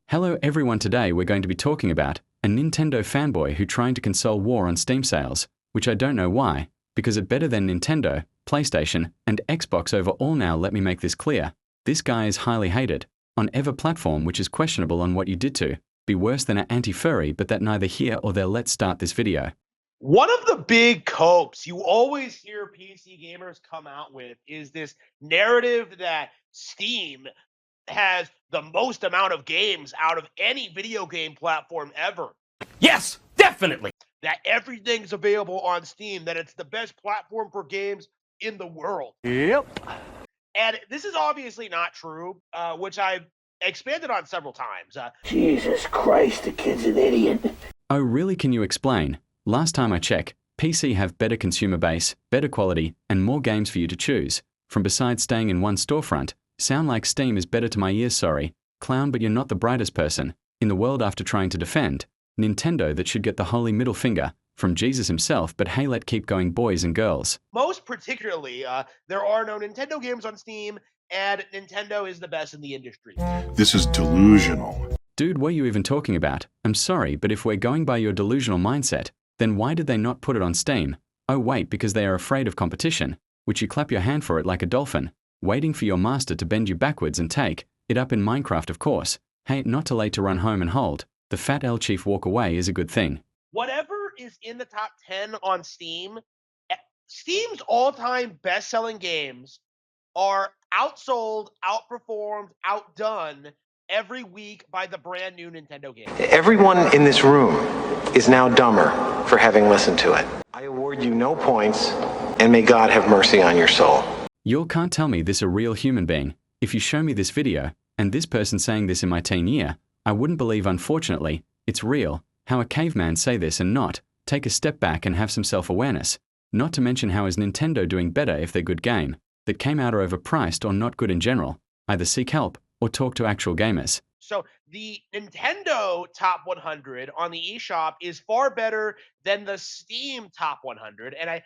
Hello everyone, today we're going to be talking about a Nintendo fanboy who trying to console war on Steam sales, which I don't know why, because it's better than Nintendo, PlayStation, and Xbox overall. Now let me make this clear. This guy is highly hated on every platform, which is questionable on what you did to be worse than an anti-furry, but that neither here or there. Let's start this video. One of the big copes you always hear PC gamers come out with is this narrative that Steam has the most amount of games out of any video game platform ever. Yes, definitely. That everything's available on Steam, that it's the best platform for games in the world. Yep. And this is obviously not true, which I've expanded on several times. Jesus Christ, the kid's an idiot. Oh really, can you explain? Last time I checked, PC have better consumer base, better quality, and more games for you to choose from besides staying in one storefront. Sound like Steam is better to my ears, sorry, clown, but you're not the brightest person in the world after trying to defend Nintendo. That should get the holy middle finger from Jesus himself, but hey, let's keep going, boys and girls. Most particularly, there are no Nintendo games on Steam, and Nintendo is the best in the industry. This is delusional. Dude, what are you even talking about? I'm sorry, but if we're going by your delusional mindset, then why did they not put it on Steam? Oh wait, because they are afraid of competition, which you clap your hand for it like a dolphin, waiting for your master to bend you backwards and take it up in Minecraft, of course. Hey, not too late to run home and hold the fat L chief walk away is a good thing. Whatever is in the top 10 on Steam, Steam's all-time best-selling games are outsold, outperformed, outdone every week by the brand new Nintendo game. Everyone in this room is now dumber for having listened to it. I award you no points, and may God have mercy on your soul. You can't tell me this a real human being. If you show me this video, and this person saying this in my teen year, I wouldn't believe. Unfortunately, it's real. How a caveman say this and not take a step back and have some self-awareness. Not to mention how is Nintendo doing better if their good game that came out are overpriced or not good in general. Either seek help or talk to actual gamers. So the Nintendo top 100 on the eShop is far better than the Steam top 100, and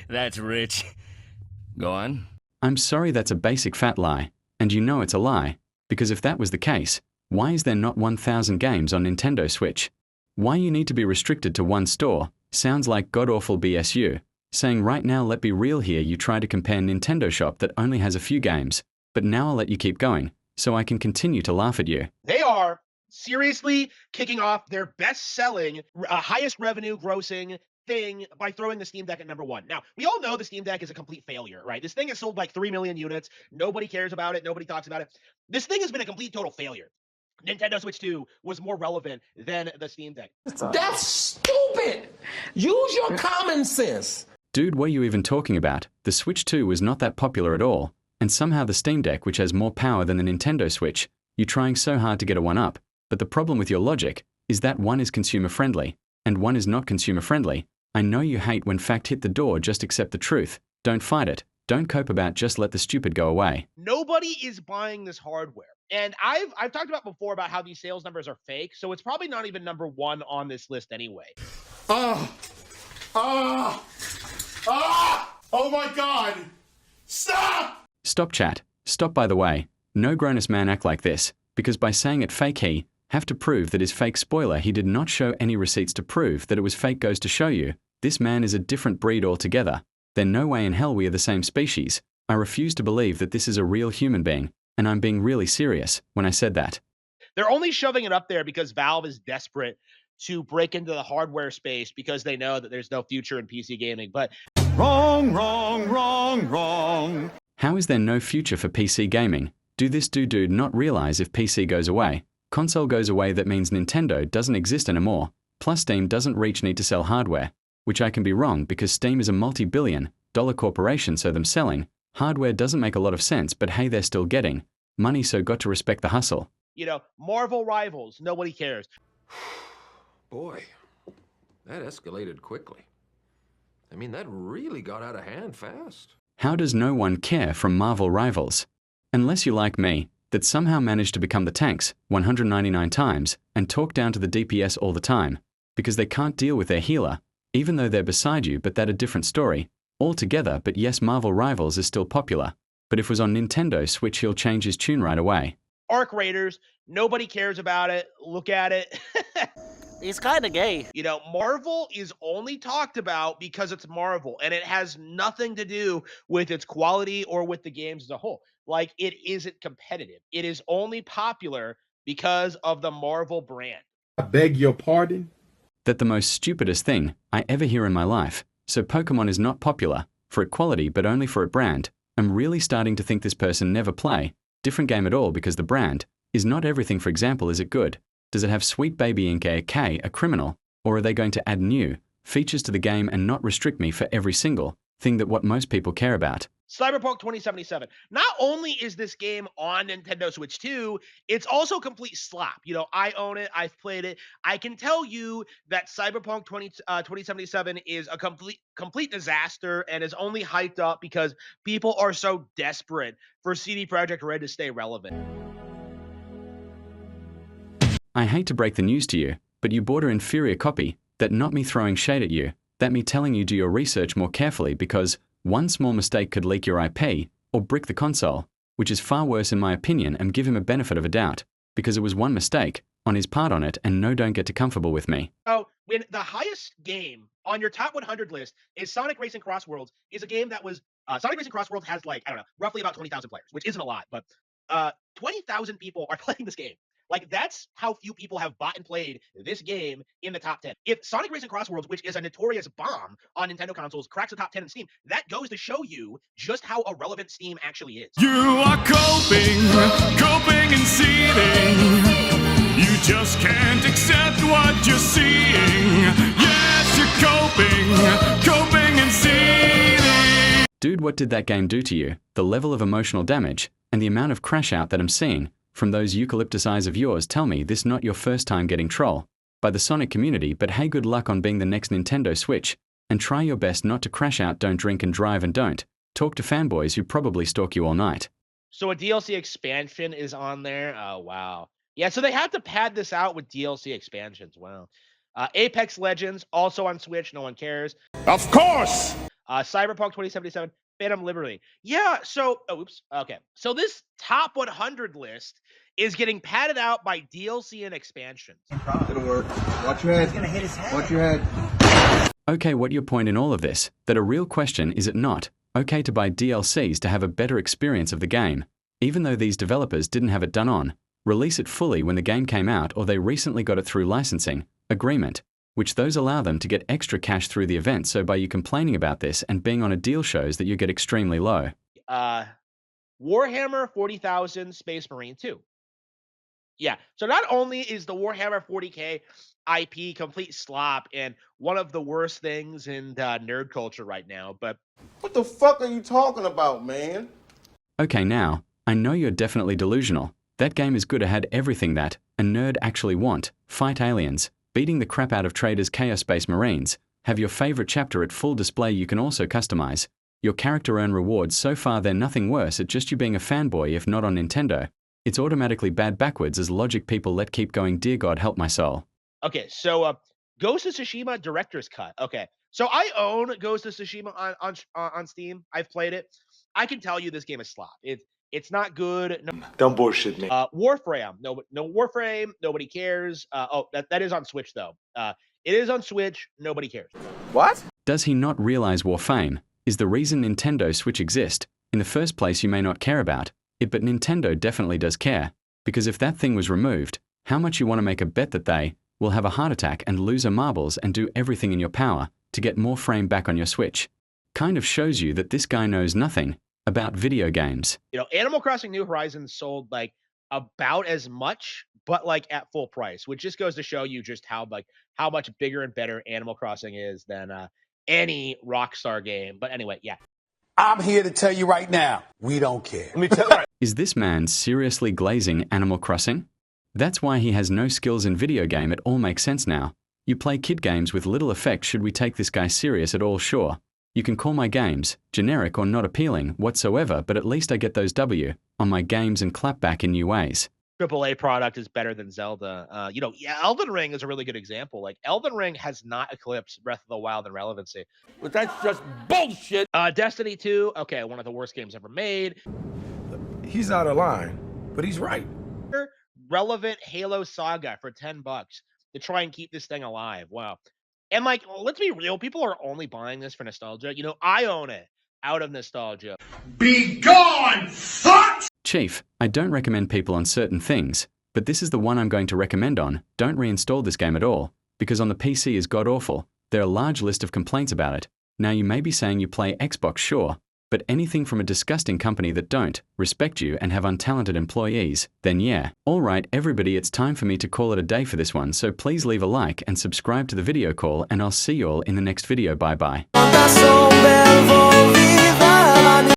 That's rich. Go on. I'm sorry, that's a basic fat lie, and you know it's a lie, because if that was the case, why is there not 1,000 games on Nintendo Switch? Why you need to be restricted to one store sounds like god-awful BSU. Saying right now, let be real here, you try to compare Nintendo Shop that only has a few games, but now I'll let you keep going, so I can continue to laugh at you. they are seriously kicking off their best-selling, highest revenue grossing thing by throwing the Steam Deck at number 1. Now, we all know the Steam Deck is a complete failure, right? This thing has sold like 3 million units. Nobody cares about it. Nobody talks about it. This thing has been a complete total failure. Nintendo Switch 2 was more relevant than the Steam Deck. That's stupid. Use your common sense. Dude, what are you even talking about? The Switch 2 was not that popular at all, and somehow the Steam Deck, which has more power than the Nintendo Switch, you're trying so hard to get a one-up, but the problem with your logic is that one is consumer-friendly, and one is not consumer-friendly. I know you hate when fact hit the door, just accept the truth. Don't fight it. Don't cope about, just let the stupid go away. Nobody is buying this hardware. And I've talked about before about how these sales numbers are fake, so it's probably not even number 1 on this list anyway. Oh my God! Stop! Stop, chat. Stop, by the way. No grown-ass man act like this, because by saying it fake he have to prove that is fake. Spoiler, he did not show any receipts to prove that it was fake. Goes to show you, this man is a different breed altogether. Then no way in hell we are the same species. I refuse to believe that this is a real human being, and I'm being really serious when I said that. They're only shoving it up there because Valve is desperate to break into the hardware space because they know that there's no future in PC gaming. But Wrong. How is there no future for PC gaming? Do this dude not realize if PC goes away, console goes away, that means Nintendo doesn't exist anymore. Plus Steam doesn't reach need to sell hardware, which I can be wrong because Steam is a multi-billion-dollar corporation, so them selling hardware doesn't make a lot of sense, but hey, they're still getting money, so got to respect the hustle. you know, Marvel Rivals, nobody cares. Boy, that escalated quickly. I mean, that really got out of hand fast. How does no one care from Marvel Rivals? Unless you like me, that somehow managed to become the tanks 199 times and talk down to the DPS all the time, because they can't deal with their healer, even though they're beside you, but that a different story. altogether, but yes, Marvel Rivals is still popular. But if it was on Nintendo Switch, he'll change his tune right away. Arc Raiders, nobody cares about it. Look at it. He's kind of gay. You know, Marvel is only talked about because it's Marvel, and it has nothing to do with its quality or with the games as a whole. Like, it isn't competitive. It is only popular because of the Marvel brand. I beg your pardon? That's the most stupidest thing I ever hear in my life. So Pokemon is not popular for its quality, but only for its brand. I'm really starting to think this person never play different game at all because the brand is not everything. For example, is it good? Does it have Sweet Baby Ink K, a criminal? Or are they going to add new features to the game and not restrict me for every single thing that what most people care about? Cyberpunk 2077. Not only is this game on Nintendo Switch 2, it's also complete slop. You know, I own it. I've played it. I can tell you that Cyberpunk 2077 is a complete disaster and is only hyped up because people are so desperate for CD Projekt Red to stay relevant. I hate to break the news to you, but you bought an inferior copy. That not me throwing shade at you, that me telling you do your research more carefully, because one small mistake could leak your IP or brick the console, which is far worse in my opinion, and give him a benefit of a doubt, because it was one mistake on his part on it, and no, don't get too comfortable with me. Oh, when the highest game on your top 100 list is Sonic Racing Cross Worlds, is a game that was Sonic Racing Cross Worlds has, like, I don't know, roughly about 20,000 players, which isn't a lot, but 20,000 people are playing this game. Like, that's how few people have bought and played this game in the top 10. If Sonic Racing Cross Worlds, which is a notorious bomb on Nintendo consoles, cracks the top 10 in Steam, that goes to show you just how irrelevant Steam actually is. You are coping and seething. You just can't accept what you're seeing. Yes, you're coping and seething. Dude, what did that game do to you? The level of emotional damage and the amount of crash out that I'm seeing from those eucalyptus eyes of yours tell me this not your first time getting troll by the Sonic community, but hey, good luck on being the next Nintendo Switch, and try your best not to crash out. Don't drink and drive, and don't talk to fanboys who probably stalk you all night. So a DLC expansion is on there? Oh, wow. Yeah, so they have to pad this out with DLC expansions. Wow. Apex Legends, also on Switch, no one cares. Of course! Cyberpunk 2077, Phantom Liberty. Yeah, so, okay. So this top 100 list is getting padded out by DLC and expansions. It'll work. Watch your head. He's gonna hit his head. Watch your head. Okay, what your point in all of this? That a real question, is it not okay to buy DLCs to have a better experience of the game, even though these developers didn't have it done on? Release it fully when the game came out, or they recently got it through licensing agreement, which those allow them to get extra cash through the event. So by you complaining about this and being on a deal shows that you get extremely low. Warhammer 40,000 Space Marine 2. Yeah, so not only is the Warhammer 40K IP complete slop and one of the worst things in nerd culture right now, but... What the fuck are you talking about, man? Okay, now, I know you're definitely delusional. That game is good. It had everything that a nerd actually want. Fight aliens, beating the crap out of traders, Chaos Space Marines, have your favorite chapter at full display. You can also customize your character, earn rewards. So far they're nothing worse at just you being a fanboy. If not on Nintendo, it's automatically bad backwards as logic people let keep going. Dear God help my soul. Okay, so Ghost of Tsushima Director's Cut. Okay, so I own Ghost of Tsushima on Steam. I've played it. I can tell you this game is slop. It's not good. No, Don't bullshit me. Warframe. No Warframe. Nobody cares. That is on Switch though. It is on Switch. Nobody cares. What? Does he not realize Warframe is the reason Nintendo Switch exists? In the first place, you may not care about it, but Nintendo definitely does care. Because if that thing was removed, how much you want to make a bet that they will have a heart attack and lose their marbles and do everything in your power to get more frame back on your Switch? Kind of shows you that this guy knows nothing about video games. You know, Animal Crossing New Horizons sold like about as much, but like at full price, which just goes to show you just how much bigger and better Animal Crossing is than any Rockstar game. But anyway, yeah. I'm here to tell you right now, we don't care. Let me tell you. Is this man seriously glazing Animal Crossing? That's why he has no skills in video game. It all makes sense now. You play kid games with little effect. Should we take this guy serious at all? Sure. You can call my games generic or not appealing whatsoever, but at least I get those W on my games and clap back in new ways. AAA product is better than Zelda. Yeah, Elden Ring is a really good example. Like, Elden Ring has not eclipsed Breath of the Wild in relevancy. But that's just bullshit. Destiny 2, okay, one of the worst games ever made. He's out of line, but he's right. Relevant Halo Saga for $10 to try and keep this thing alive. Wow. And like, let's be real, people are only buying this for nostalgia. I own it out of nostalgia. Be gone, fuck! Chief, I don't recommend people on certain things, but this is the one I'm going to recommend on. Don't reinstall this game at all, because on the PC is god-awful. There are a large list of complaints about it. Now you may be saying you play Xbox, sure, but anything from a disgusting company that don't respect you and have untalented employees, then yeah. Alright everybody, it's time for me to call it a day for this one, so please leave a like and subscribe to the video call, and I'll see you all in the next video. Bye bye.